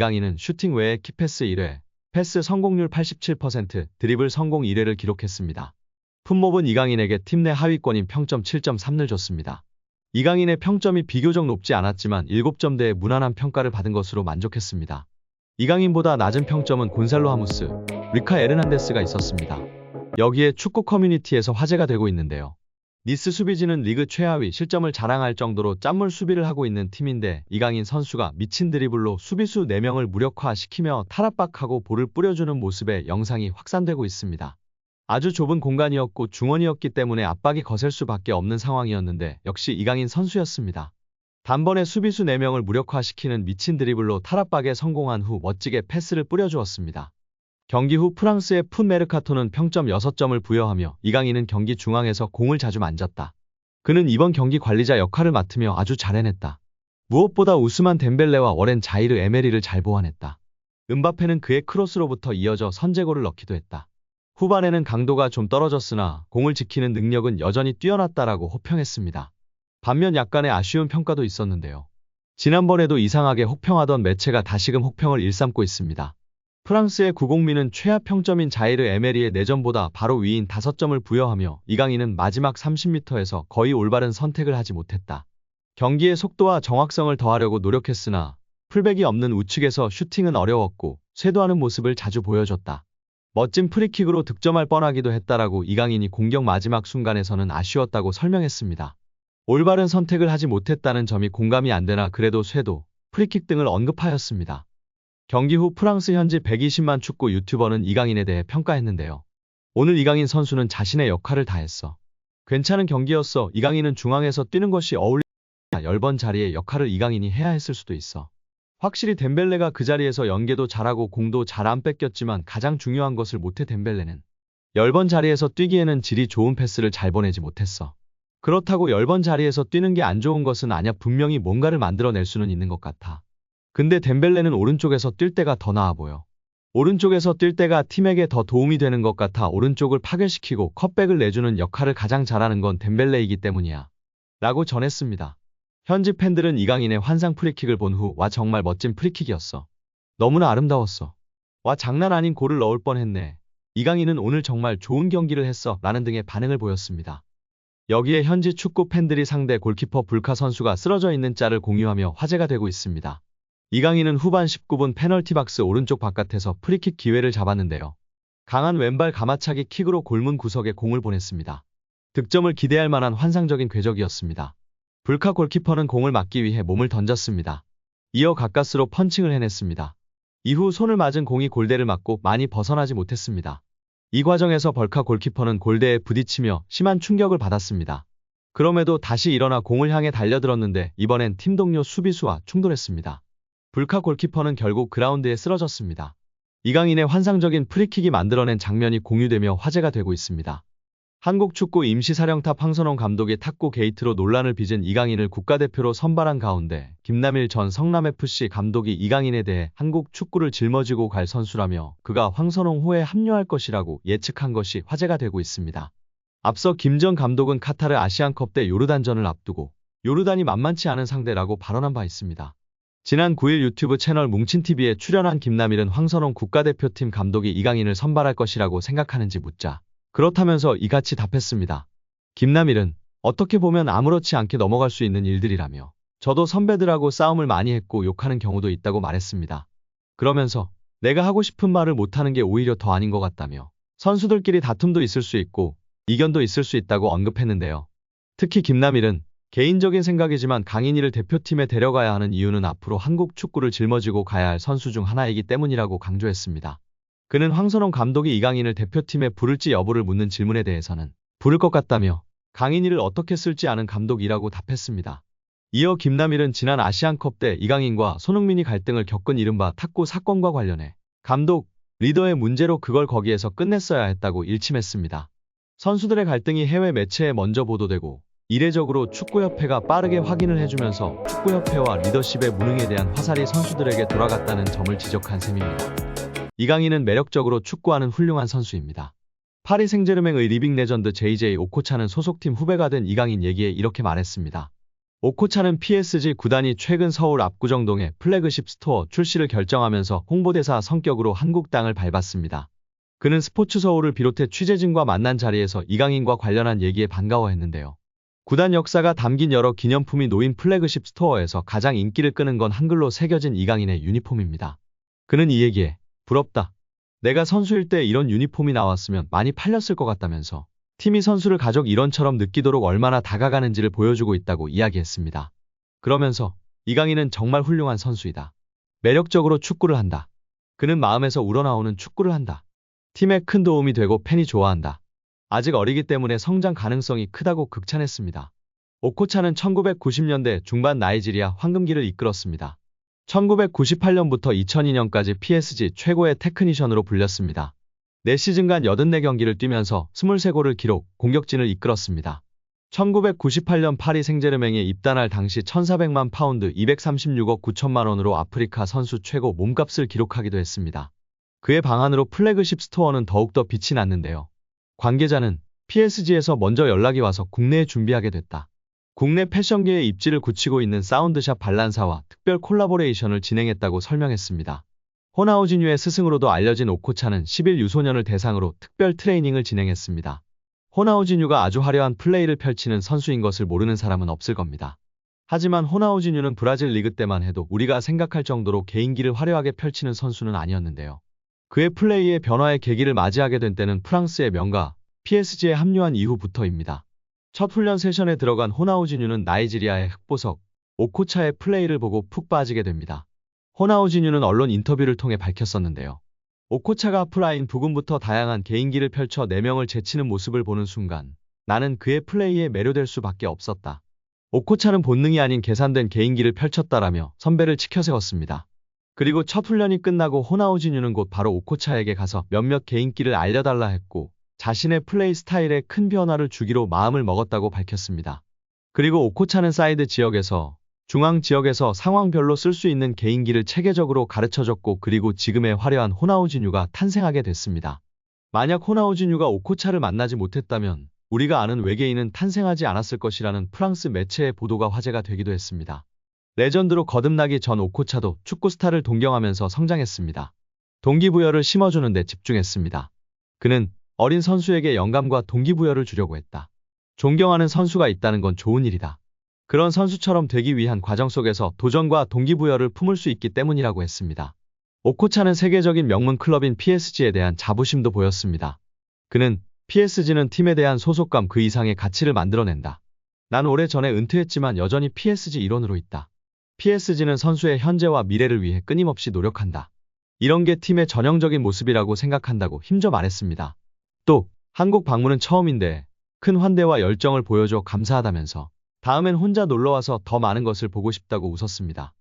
이강인은 슈팅 외에 키패스 1회, 패스 성공률 87%, 드리블 성공 1회를 기록했습니다. 품목은 이강인에게 팀 내 하위권인 평점 7.3를 줬습니다. 이강인의 평점이 비교적 높지 않았지만 7점대의 무난한 평가를 받은 것으로 만족했습니다. 이강인보다 낮은 평점은 곤살로 하무스, 리카 에르난데스가 있었습니다. 여기에 축구 커뮤니티에서 화제가 되고 있는데요. 니스 수비진은 리그 최하위 실점을 자랑할 정도로 짠물 수비를 하고 있는 팀인데 이강인 선수가 미친 드리블로 수비수 4명을 무력화시키며 탈압박하고 볼을 뿌려주는 모습에 영상이 확산되고 있습니다. 아주 좁은 공간이었고 중원이었기 때문에 압박이 거셀 수밖에 없는 상황이었는데 역시 이강인 선수였습니다. 단번에 수비수 4명을 무력화시키는 미친 드리블로 탈압박에 성공한 후 멋지게 패스를 뿌려주었습니다. 경기 후 프랑스의 푼 메르카토는 평점 6점을 부여하며 이강인은 경기 중앙에서 공을 자주 만졌다. 그는 이번 경기 관리자 역할을 맡으며 아주 잘 해냈다. 무엇보다 우스만 덴벨레와 워렌 자이르 에메리를 잘 보완했다. 음바페는 그의 크로스로부터 이어져 선제골을 넣기도 했다. 후반에는 강도가 좀 떨어졌으나 공을 지키는 능력은 여전히 뛰어났다라고 호평했습니다. 반면 약간의 아쉬운 평가도 있었는데요. 지난번에도 이상하게 혹평하던 매체가 다시금 혹평을 일삼고 있습니다. 프랑스의 구공민은 최하 평점인 자이르 에메리의 4점보다 바로 위인 5점을 부여하며 이강인은 마지막 30m에서 거의 올바른 선택을 하지 못했다. 경기의 속도와 정확성을 더하려고 노력했으나 풀백이 없는 우측에서 슈팅은 어려웠고 쇄도하는 모습을 자주 보여줬다. 멋진 프리킥으로 득점할 뻔하기도 했다라고 이강인이 공격 마지막 순간에서는 아쉬웠다고 설명했습니다. 올바른 선택을 하지 못했다는 점이 공감이 안 되나 그래도 쇄도, 프리킥 등을 언급하였습니다. 경기 후 프랑스 현지 120만 축구 유튜버는 이강인에 대해 평가했는데요. 오늘 이강인 선수는 자신의 역할을 다했어. 괜찮은 경기였어. 이강인은 중앙에서 뛰는 것이 어울리지 않아. 10번 자리의 역할을 이강인이 해야 했을 수도 있어. 확실히 덴벨레가 그 자리에서 연계도 잘하고 공도 잘 안 뺏겼지만 가장 중요한 것을 못해 덴벨레는 10번 자리에서 뛰기에는 질이 좋은 패스를 잘 보내지 못했어. 그렇다고 10번 자리에서 뛰는 게 안 좋은 것은 아냐. 분명히 뭔가를 만들어낼 수는 있는 것 같아. 근데 덴벨레는 오른쪽에서 뛸 때가 더 나아 보여. 오른쪽에서 뛸 때가 팀에게 더 도움이 되는 것 같아. 오른쪽을 파괴시키고 컷백을 내주는 역할을 가장 잘하는 건 덴벨레이기 때문이야. 라고 전했습니다. 현지 팬들은 이강인의 환상 프리킥을 본 후 와 정말 멋진 프리킥이었어. 너무나 아름다웠어. 와 장난 아닌 골을 넣을 뻔했네. 이강인은 오늘 정말 좋은 경기를 했어. 라는 등의 반응을 보였습니다. 여기에 현지 축구 팬들이 상대 골키퍼 불카 선수가 쓰러져 있는 짤을 공유하며 화제가 되고 있습니다. 이강인은 후반 19분 페널티 박스 오른쪽 바깥에서 프리킥 기회를 잡았는데요. 강한 왼발 가마차기 킥으로 골문 구석에 공을 보냈습니다. 득점을 기대할 만한 환상적인 궤적이었습니다. 불카 골키퍼는 공을 막기 위해 몸을 던졌습니다. 이어 가까스로 펀칭을 해냈습니다. 이후 손을 맞은 공이 골대를 맞고 많이 벗어나지 못했습니다. 이 과정에서 벌카 골키퍼는 골대에 부딪히며 심한 충격을 받았습니다. 그럼에도 다시 일어나 공을 향해 달려들었는데 이번엔 팀 동료 수비수와 충돌했습니다. 불카 골키퍼는 결국 그라운드에 쓰러졌습니다. 이강인의 환상적인 프리킥이 만들어낸 장면이 공유되며 화제가 되고 있습니다. 한국 축구 임시사령탑 황선홍 감독이 탁구 게이트로 논란을 빚은 이강인을 국가대표로 선발한 가운데 김남일 전 성남FC 감독이 이강인에 대해 한국 축구를 짊어지고 갈 선수라며 그가 황선홍 호에 합류할 것이라고 예측한 것이 화제가 되고 있습니다. 앞서 김 전 감독은 카타르 아시안컵 때 요르단전을 앞두고 요르단이 만만치 않은 상대라고 발언한 바 있습니다. 지난 9일 유튜브 채널 뭉친TV에 출연한 김남일은 황선홍 국가대표팀 감독이 이강인을 선발할 것이라고 생각하는지 묻자 그렇다면서 이같이 답했습니다. 김남일은 어떻게 보면 아무렇지 않게 넘어갈 수 있는 일들이라며 저도 선배들하고 싸움을 많이 했고 욕하는 경우도 있다고 말했습니다. 그러면서 내가 하고 싶은 말을 못하는 게 오히려 더 아닌 것 같다며 선수들끼리 다툼도 있을 수 있고 이견도 있을 수 있다고 언급했는데요. 특히 김남일은 개인적인 생각이지만 강인이를 대표팀에 데려가야 하는 이유는 앞으로 한국 축구를 짊어지고 가야 할 선수 중 하나이기 때문이라고 강조했습니다. 그는 황선홍 감독이 이강인을 대표팀에 부를지 여부를 묻는 질문에 대해서는 부를 것 같다며 강인이를 어떻게 쓸지 아는 감독이라고 답했습니다. 이어 김남일은 지난 아시안컵 때 이강인과 손흥민이 갈등을 겪은 이른바 탁구 사건과 관련해 감독, 리더의 문제로 그걸 거기에서 끝냈어야 했다고 일침했습니다. 선수들의 갈등이 해외 매체에 먼저 보도되고 이례적으로 축구협회가 빠르게 확인을 해주면서 축구협회와 리더십의 무능에 대한 화살이 선수들에게 돌아갔다는 점을 지적한 셈입니다. 이강인은 매력적으로 축구하는 훌륭한 선수입니다. 파리 생제르맹의 리빙 레전드 JJ 오코차는 소속팀 후배가 된 이강인 얘기에 이렇게 말했습니다. 오코차는 PSG 구단이 최근 서울 압구정동에 플래그십 스토어 출시를 결정하면서 홍보대사 성격으로 한국 땅을 밟았습니다. 그는 스포츠 서울을 비롯해 취재진과 만난 자리에서 이강인과 관련한 얘기에 반가워했는데요. 구단 역사가 담긴 여러 기념품이 놓인 플래그십 스토어에서 가장 인기를 끄는 건 한글로 새겨진 이강인의 유니폼입니다. 그는 이 얘기에 부럽다. 내가 선수일 때 이런 유니폼이 나왔으면 많이 팔렸을 것 같다면서 팀이 선수를 가족 일원처럼 느끼도록 얼마나 다가가는지를 보여주고 있다고 이야기했습니다. 그러면서 이강인은 정말 훌륭한 선수이다. 매력적으로 축구를 한다. 그는 마음에서 우러나오는 축구를 한다. 팀에 큰 도움이 되고 팬이 좋아한다. 아직 어리기 때문에 성장 가능성이 크다고 극찬했습니다. 오코차는 1990년대 중반 나이지리아 황금기를 이끌었습니다. 1998년부터 2002년까지 PSG 최고의 테크니션으로 불렸습니다. 4시즌간 84경기를 뛰면서 23골을 기록, 공격진을 이끌었습니다. 1998년 파리 생제르맹에 입단할 당시 1,400만 파운드 236억 9천만 원으로 아프리카 선수 최고 몸값을 기록하기도 했습니다. 그의 방한으로 플래그십 스토어는 더욱더 빛이 났는데요. 관계자는 PSG에서 먼저 연락이 와서 국내에 준비하게 됐다. 국내 패션계의 입지를 굳히고 있는 사운드샵 발란사와 특별 콜라보레이션을 진행했다고 설명했습니다. 호나우지뉴의 스승으로도 알려진 오코차는 10일 유소년을 대상으로 특별 트레이닝을 진행했습니다. 호나우지뉴가 아주 화려한 플레이를 펼치는 선수인 것을 모르는 사람은 없을 겁니다. 하지만 호나우지뉴는 브라질 리그 때만 해도 우리가 생각할 정도로 개인기를 화려하게 펼치는 선수는 아니었는데요. 그의 플레이의 변화의 계기를 맞이하게 된 때는 프랑스의 명가 PSG에 합류한 이후부터입니다. 첫 훈련 세션에 들어간 호나우지뉴는 나이지리아의 흑보석 오코차의 플레이를 보고 푹 빠지게 됩니다. 호나우지뉴는 언론 인터뷰를 통해 밝혔었는데요. 오코차가 앞라인 부근부터 다양한 개인기를 펼쳐 4명을 제치는 모습을 보는 순간 나는 그의 플레이에 매료될 수밖에 없었다. 오코차는 본능이 아닌 계산된 개인기를 펼쳤다라며 선배를 치켜세웠습니다. 그리고 첫 훈련이 끝나고 호나우지뉴는 곧 바로 오코차에게 가서 몇몇 개인기를 알려달라 했고 자신의 플레이 스타일에 큰 변화를 주기로 마음을 먹었다고 밝혔습니다. 그리고 오코차는 사이드 지역에서 중앙 지역에서 상황별로 쓸 수 있는 개인기를 체계적으로 가르쳐줬고 그리고 지금의 화려한 호나우지뉴가 탄생하게 됐습니다. 만약 호나우지뉴가 오코차를 만나지 못했다면 우리가 아는 외계인은 탄생하지 않았을 것이라는 프랑스 매체의 보도가 화제가 되기도 했습니다. 레전드로 거듭나기 전 오코차도 축구 스타를 동경하면서 성장했습니다. 동기부여를 심어주는 데 집중했습니다. 그는 어린 선수에게 영감과 동기부여를 주려고 했다. 존경하는 선수가 있다는 건 좋은 일이다. 그런 선수처럼 되기 위한 과정 속에서 도전과 동기부여를 품을 수 있기 때문이라고 했습니다. 오코차는 세계적인 명문 클럽인 PSG에 대한 자부심도 보였습니다. 그는 PSG는 팀에 대한 소속감 그 이상의 가치를 만들어낸다. 난 오래전에 은퇴했지만 여전히 PSG 일원으로 있다. PSG는 선수의 현재와 미래를 위해 끊임없이 노력한다. 이런 게 팀의 전형적인 모습이라고 생각한다고 힘줘 말했습니다. 또 한국 방문은 처음인데 큰 환대와 열정을 보여줘 감사하다면서 다음엔 혼자 놀러와서 더 많은 것을 보고 싶다고 웃었습니다.